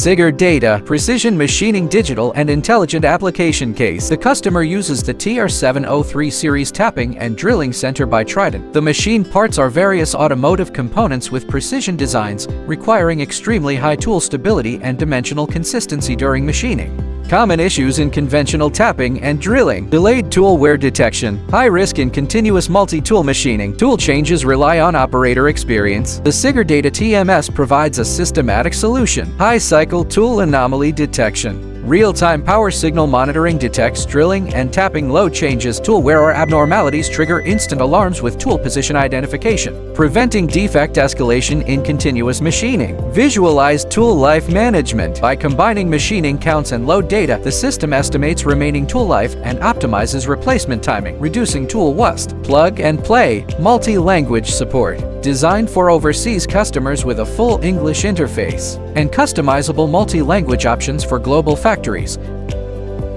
SIGER Data, Precision Machining Digital and Intelligent Application Case. The customer uses the TR703 series tapping and drilling center by Trident. The machine parts are various automotive components with precision designs, requiring extremely high tool stability and dimensional consistency during machining. Common issues in conventional tapping and drilling: delayed tool wear detection, high risk in continuous multi-tool machining. Tool changes rely on operator experience. The SIGER Data TMS provides a systematic solution. High cycle tool anomaly detection. Real-time power signal monitoring detects drilling and tapping load changes. Tool wear or abnormalities trigger instant alarms with tool position identification, preventing defect escalation in continuous machining. Visualize tool life management. By combining machining counts and load data, the system estimates remaining tool life and optimizes replacement timing, reducing tool waste. Plug and play. Multi-language support. Designed for overseas customers with a full English interface and customizable multi-language options for global factories.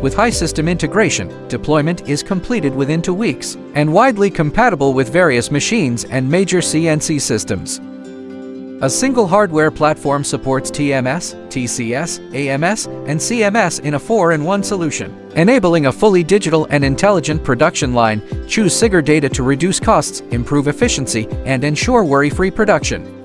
With high system integration, deployment is completed within 2 weeks and widely compatible with various machines and major CNC systems. A single hardware platform supports TMS, TCS, AMS, and CMS in a 4-in-1 solution. Enabling a fully digital and intelligent production line, choose SIGER Data to reduce costs, improve efficiency, and ensure worry-free production.